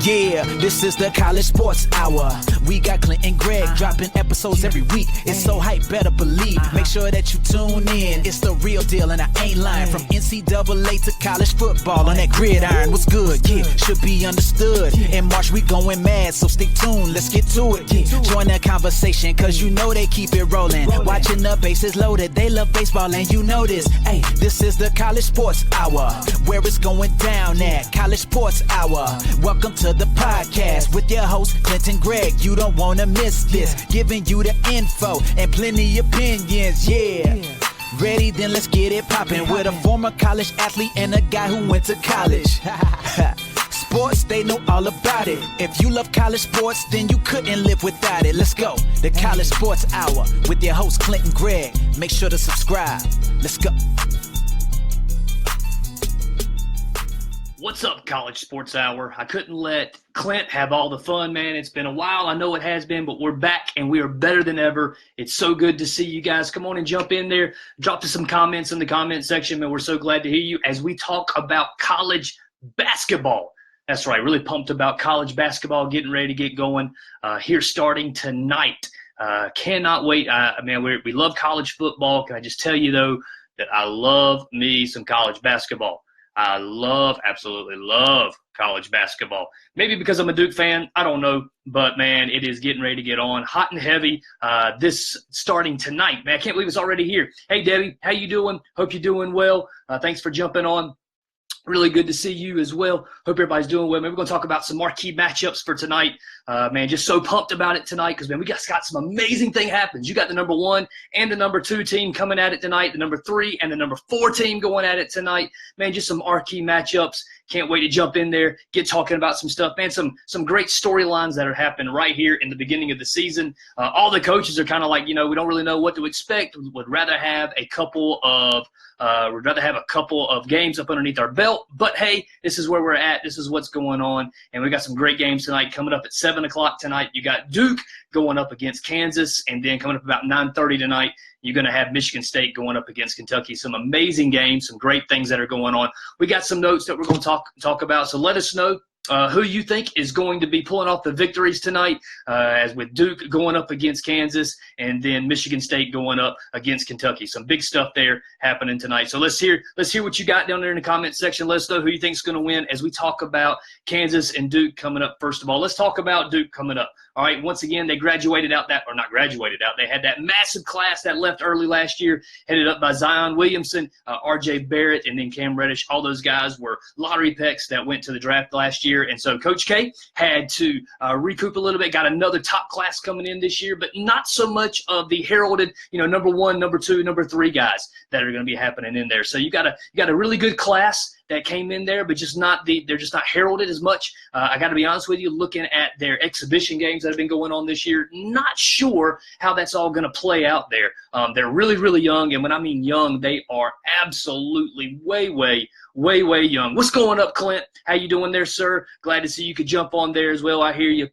Yeah, this is the College Sports Hour. We got Clint and Greg dropping episodes every week. It's so hype, better believe. Make sure that you tune in. It's the real deal, and I ain't lying. From NCAA to college football on that gridiron. What's good? Yeah, should be understood. In March, we going mad, so stay tuned. Let's get to it. Join that conversation, cause you know they keep it rolling. Watching the bases loaded. They love baseball, and you know this. Hey, this is the College Sports Hour, where it's going down at College Sports Hour. Welcome to the podcast with your host, Clint and Greg. You don't want to miss this. Giving you the info and plenty opinions, yeah. Ready? Then let's get it popping with a former college athlete and a guy who went to college. Sports, they know all about it. If you love college sports, then you couldn't live without it. Let's go. The College Sports Hour with your host, Clint and Greg. Make sure to subscribe. Let's go. What's up, College Sports Hour? I couldn't let Clint have all the fun, man. It's been a while. I know it has been, but we're back, and we are better than ever. It's so good to see you guys. Come on and jump in there. Drop us some comments in the comment section, man. We're so glad to hear you as we talk about college basketball. That's right. Really pumped about college basketball, getting ready to get going here starting tonight. Cannot wait. Man, we love college football. Can I just tell you, though, that I love me some college basketball. I absolutely love college basketball. Maybe because I'm a Duke fan, I don't know. But, man, it is getting ready to get on hot and heavy this starting tonight. Man, I can't believe it's already here. Hey, Debbie, how you doing? Hope you're doing well. Thanks for jumping on. Really good to see you as well. Hope everybody's doing well. Man, we're going to talk about some marquee matchups for tonight. Man, just so pumped about it tonight because, man, we got some amazing thing happens. You got the number 1 and the number 2 team coming at it tonight, the number 3 and the number 4 team going at it tonight. Man, just some marquee matchups. Can't wait to jump in there, get talking about some stuff. Man, some great storylines that are happening right here in the beginning of the season. All the coaches are kind of like, we don't really know what to expect. Would rather have a couple of games up underneath our belt. But, hey, this is where we're at. This is what's going on. And we got some great games tonight coming up at 7 o'clock tonight. You got Duke going up against Kansas. And then coming up about 9:30 tonight, you're going to have Michigan State going up against Kentucky. Some amazing games, some great things that are going on. We got some notes that we're going to talk about. So let us know who you think is going to be pulling off the victories tonight, as with Duke going up against Kansas and then Michigan State going up against Kentucky. Some big stuff there happening tonight. So let's hear what you got down there in the comment section. Let us know who you think is going to win as we talk about Kansas and Duke coming up. First of all, let's talk about Duke coming up. All right, once again, they not graduated out. They had that massive class that left early last year, headed up by Zion Williamson, R.J. Barrett, and then Cam Reddish. All those guys were lottery picks that went to the draft last year. And so Coach K had to recoup a little bit, got another top class coming in this year, but not so much of the heralded, number 1, number 2, number 3 guys that are going to be happening in there. So you got a really good class that came in there, but they're just not heralded as much. I got to be honest with you, looking at their exhibition games that have been going on this year, not sure how that's all going to play out there. They're really, really young, and when I mean young, they are absolutely way, way, way, way young. What's going up, Clint? How you doing there, sir? Glad to see you could jump on there as well. I hear you.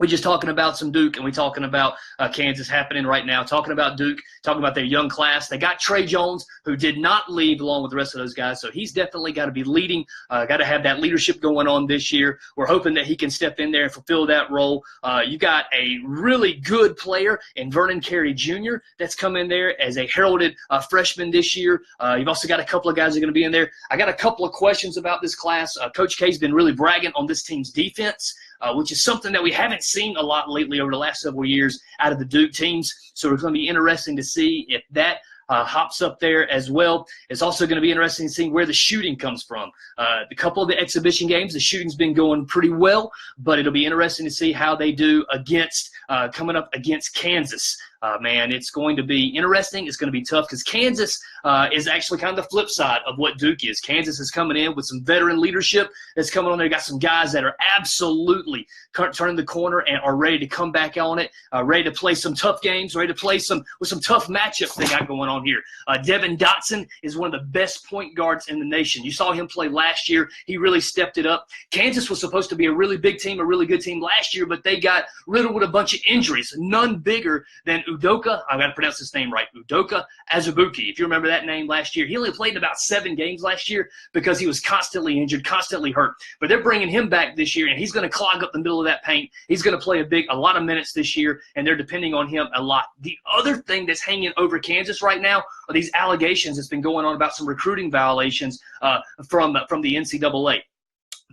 We're just talking about some Duke, and we're talking about Kansas happening right now, talking about Duke, talking about their young class. They got Trey Jones, who did not leave along with the rest of those guys, so he's definitely got to be leading, got to have that leadership going on this year. We're hoping that he can step in there and fulfill that role. You got a really good player in Vernon Carey Jr. that's come in there as a heralded freshman this year. You've also got a couple of guys that are going to be in there. I got a couple of questions about this class. Coach K's been really bragging on this team's defense. Which is something that we haven't seen a lot lately over the last several years out of the Duke teams. So it's going to be interesting to see if that hops up there as well. It's also going to be interesting to see where the shooting comes from. A couple of the exhibition games, the shooting's been going pretty well, but it'll be interesting to see how they do against coming up against Kansas. Man, it's going to be interesting. It's going to be tough because Kansas is actually kind of the flip side of what Duke is. Kansas is coming in with some veteran leadership that's coming on there. Got some guys that are absolutely turning the corner and are ready to come back on it, ready to play some tough games, ready to play with some tough matchups they got going on here. Devin Dotson is one of the best point guards in the nation. You saw him play last year. He really stepped it up. Kansas was supposed to be a really big team, a really good team last year, but they got riddled with a bunch of injuries, none bigger than Udoka, I've got to pronounce his name right, Udoka Azubuike. If you remember that name last year, he only played in about 7 games last year because he was constantly injured, constantly hurt. But they're bringing him back this year, and he's going to clog up the middle of that paint. He's going to play a lot of minutes this year, and they're depending on him a lot. The other thing that's hanging over Kansas right now are these allegations that's been going on about some recruiting violations from the NCAA.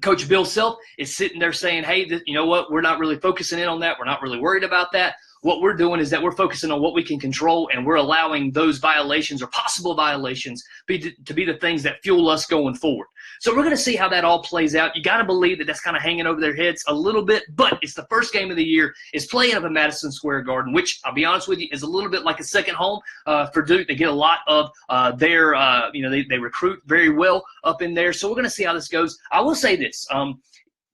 Coach Bill Self is sitting there saying, hey, you know what, we're not really focusing in on that. We're not really worried about that. What we're doing is that we're focusing on what we can control, and we're allowing those violations or possible violations to be the things that fuel us going forward. So we're going to see how that all plays out. You got to believe that that's kind of hanging over their heads a little bit, but it's the first game of the year. It's playing up at Madison Square Garden, which I'll be honest with you is a little bit like a second home for Duke. They get a lot of they recruit very well up in there. So we're going to see how this goes. I will say this.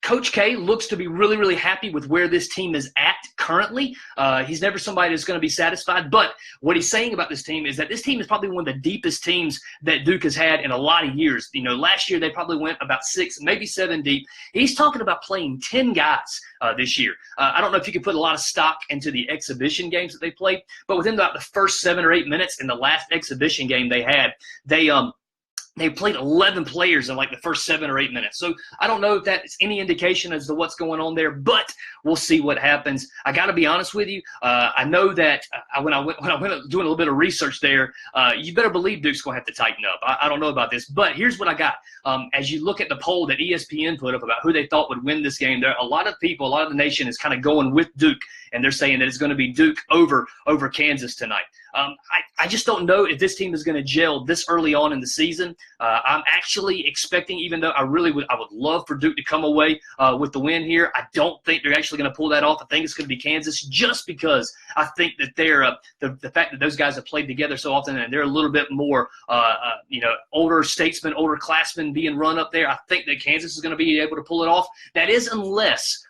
Coach K looks to be really, really happy with where this team is at currently. He's never somebody that's going to be satisfied. But what he's saying about this team is that this team is probably one of the deepest teams that Duke has had in a lot of years. You know, last year they probably went about 6, maybe 7 deep. He's talking about playing 10 guys this year. I don't know if you can put a lot of stock into the exhibition games that they played, but within about the first 7 or 8 minutes in the last exhibition game they had, they played 11 players in like the first 7 or 8 minutes. So I don't know if that's any indication as to what's going on there, but we'll see what happens. I got to be honest with you. I know that when I went doing a little bit of research there, you better believe Duke's going to have to tighten up. I don't know about this, but here's what I got. As you look at the poll that ESPN put up about who they thought would win this game, there are a lot of people, a lot of the nation is kind of going with Duke, and they're saying that it's going to be Duke over Kansas tonight. I just don't know if this team is going to gel this early on in the season. I'm actually expecting, even though I would love for Duke to come away with the win here, I don't think they're actually going to pull that off. I think it's going to be Kansas, just because I think that they're the fact that those guys have played together so often, and they're a little bit more older statesmen, older classmen being run up there. I think that Kansas is going to be able to pull it off. That is unless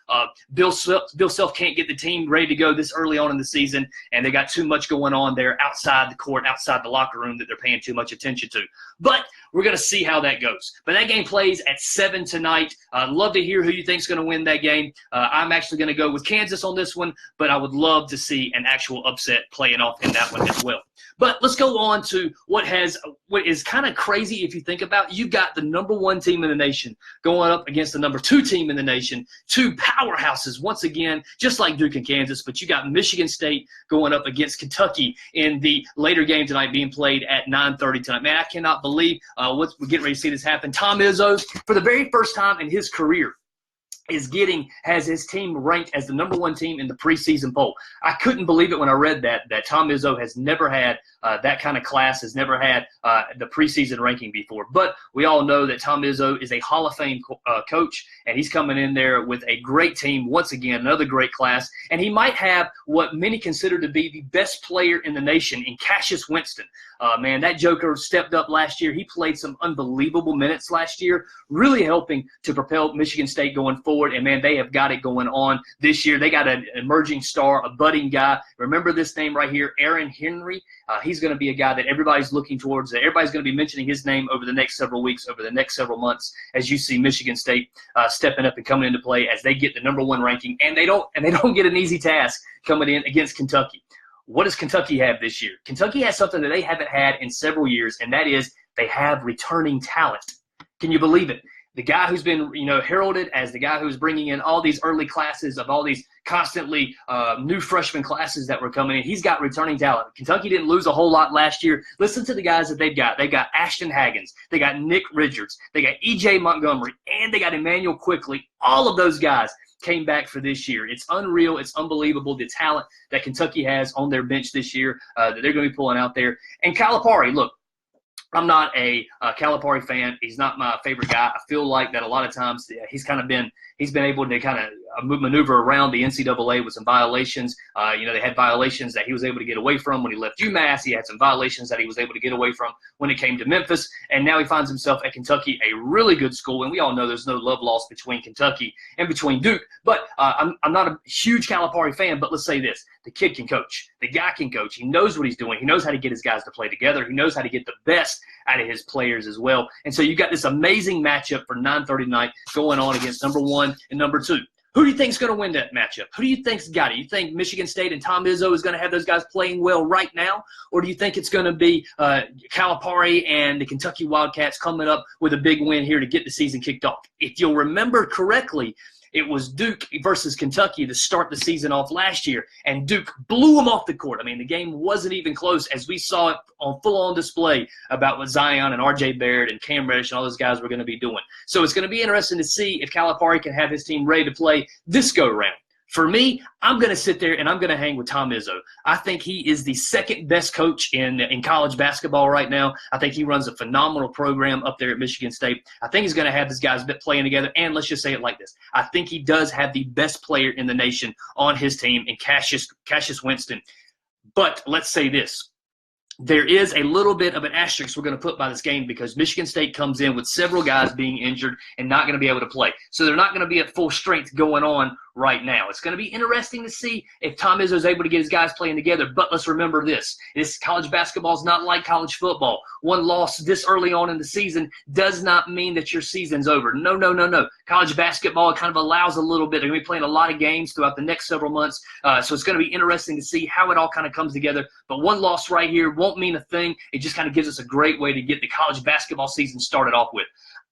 Bill Self can't get the team ready to go this early on in the season, and they got too much going on there outside the court, outside the locker room that they're paying too much attention to. But we're going to see how that goes. But that game plays at 7 tonight. I'd love to hear who you think is going to win that game. I'm actually going to go with Kansas on this one, but I would love to see an actual upset playing off in that one as well. But let's go on to what is kind of crazy if you think about it. You've got the #1 team in the nation going up against the #2 team in the nation, 2 powerhouses once again, just like Duke and Kansas. But you got Michigan State going up against Kentucky in the later game tonight, being played at 9:30 tonight. Man, I cannot believe we're getting ready to see this happen. Tom Izzo, for the very first time in his career, has his team ranked as the #1 team in the preseason poll. I couldn't believe it when I read that Tom Izzo has never had that kind of class, has never had the preseason ranking before. But we all know that Tom Izzo is a Hall of Fame coach, and he's coming in there with a great team once again, another great class, and he might have what many consider to be the best player in the nation in Cassius Winston. Man, that joker stepped up last year. He played some unbelievable minutes last year, really helping to propel Michigan State going forward. And, man, they have got it going on this year. They got an emerging star, a budding guy. Remember this name right here, Aaron Henry. He's going to be a guy that everybody's looking towards. Everybody's going to be mentioning his name over the next several weeks, over the next several months, as you see Michigan State stepping up and coming into play as they get the #1 ranking. And they don't get an easy task coming in against Kentucky. What does Kentucky have this year? Kentucky has something that they haven't had in several years, and that is they have returning talent. Can you believe it? The guy who's been, heralded as the guy who's bringing in all these early classes of all these constantly new freshman classes that were coming in, he's got returning talent. Kentucky didn't lose a whole lot last year. Listen to the guys that they've got. They've got Ashton Haggins. They got Nick Richards. They got E.J. Montgomery, and they got Emmanuel Quickly. All of those guys came back for this year. It's unreal. It's unbelievable, the talent that Kentucky has on their bench this year that they're going to be pulling out there. And Calipari, look, I'm not a Calipari fan. He's not my favorite guy. I feel like that a lot of times he's been able to kind of maneuver around the NCAA with some violations. They had violations that he was able to get away from when he left UMass. He had some violations that he was able to get away from when it came to Memphis. And now he finds himself at Kentucky, a really good school. And we all know there's no love lost between Kentucky and between Duke. But I'm not a huge Calipari fan, but let's say this. The kid can coach. The guy can coach. He knows what he's doing. He knows how to get his guys to play together. He knows how to get the best out of his players as well. And so you've got this amazing matchup for 9:30 tonight going on against #1 and #2. Who do you think is going to win that matchup? Who do you think's got it? You think Michigan State and Tom Izzo is going to have those guys playing well right now? Or do you think it's going to be Calipari and the Kentucky Wildcats coming up with a big win here to get the season kicked off? If you'll remember correctly, it was Duke versus Kentucky to start the season off last year, and Duke blew them off the court. I mean, the game wasn't even close as we saw it on full-on display about what Zion and R.J. Barrett and Cam Reddish and all those guys were going to be doing. So it's going to be interesting to see if Calipari can have his team ready to play this go-round. For me, I'm going to sit there and I'm going to hang with Tom Izzo. I think he is the second best coach in college basketball right now. I think he runs a phenomenal program up there at Michigan State. I think he's going to have his guys playing together. And let's just say it like this. I think he does have the best player in the nation on his team in Cassius Winston. But let's say this. There is a little bit of an asterisk we're going to put by this game because Michigan State comes in with several guys being injured and not going to be able to play. So they're not going to be at full strength going on right now. It's going to be interesting to see if Tom Izzo is able to get his guys playing together. But let's remember this. College basketball is not like college football. One loss this early on in the season does not mean that your season's over. No, no, no, no. College basketball kind of allows a little bit. They're going to be playing a lot of games throughout the next several months. So it's going to be interesting to see how it all kind of comes together. But one loss right here won't mean a thing. It just kind of gives us a great way to get the college basketball season started off with.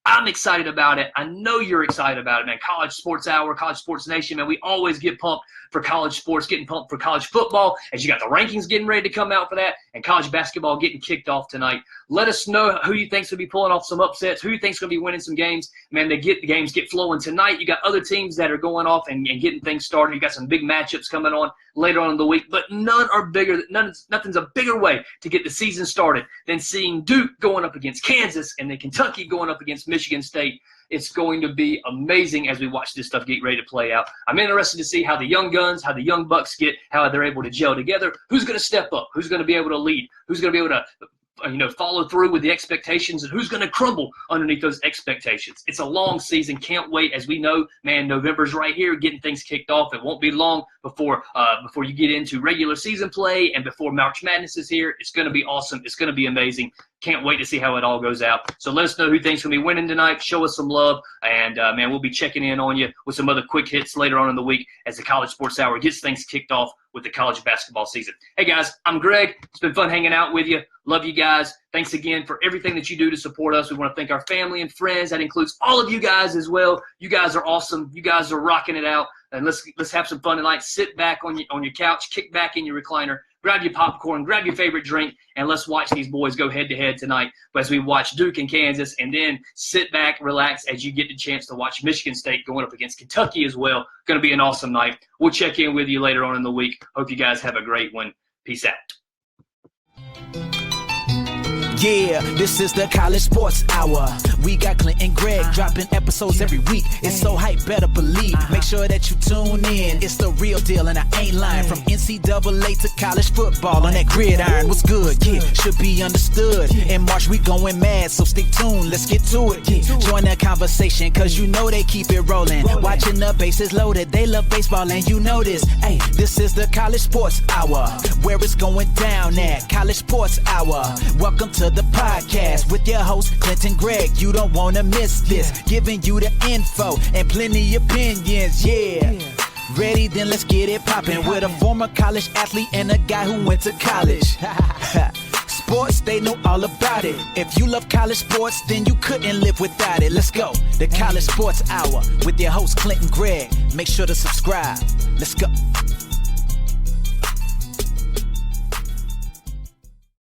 I'm excited about it. I know you're excited about it, man. College Sports Hour, College Sports Nation, man. We always get pumped for college sports, getting pumped for college football, as you got the rankings getting ready to come out for that, and college basketball getting kicked off tonight. Let us know who you think's going to be pulling off some upsets, who you think's going to be winning some games. Man, the games get flowing tonight. You got other teams that are going off and getting things started. You got some big matchups coming on later on in the week, but nothing's a bigger way to get the season started than seeing Duke going up against Kansas and then Kentucky going up against Michigan State. It's going to be amazing as we watch this stuff get ready to play out. I'm interested to see how the young guns, how the young bucks how they're able to gel together. Who's going to step up? Who's going to be able to lead? Who's going to be able to follow through with the expectations, and who's going to crumble underneath those expectations. It's a long season. Can't wait. As we know, man, November's right here, getting things kicked off. It won't be long before you get into regular season play and before March Madness is here. It's going to be awesome. It's going to be amazing. Can't wait to see how it all goes out. So let us know who thinks going to be winning tonight. Show us some love. And, man, we'll be checking in on you with some other quick hits later on in the week as the College Sports Hour gets things kicked off with the college basketball season. Hey, guys, I'm Greg. It's been fun hanging out with you. Love you guys. Thanks again for everything that you do to support us. We want to thank our family and friends. That includes all of you guys as well. You guys are awesome. You guys are rocking it out. And let's have some fun tonight. Sit back on your couch, kick back in your recliner, grab your popcorn, grab your favorite drink, and let's watch these boys go head-to-head tonight as we watch Duke and Kansas, and then sit back, relax as you get the chance to watch Michigan State going up against Kentucky as well. Going to be an awesome night. We'll check in with you later on in the week. Hope you guys have a great one. Peace out. Yeah, this is the College Sports Hour. We got Clint and Greg dropping episodes every week. It's so hype, better believe. Make sure that you tune in. It's the real deal, and I ain't lying. From NCAA to college football on that gridiron. What's good? Yeah, should be understood. In March, we going mad, so stick tuned. Let's get to it. Join the conversation, cause you know they keep it rolling. Watching the bases loaded. They love baseball, and you know this. Hey, this is the College Sports Hour, where it's going down at College Sports Hour. Welcome to the podcast with your host Clinton Gregg. You don't want to miss this, giving you the info and plenty opinions. Yeah, ready? Then let's get it poppin' with a former college athlete and a guy who went to college. Sports, they know all about it. If you love college sports, then you couldn't live without it. Let's go, the College Sports Hour with your host Clinton Gregg. Make sure to subscribe. Let's go.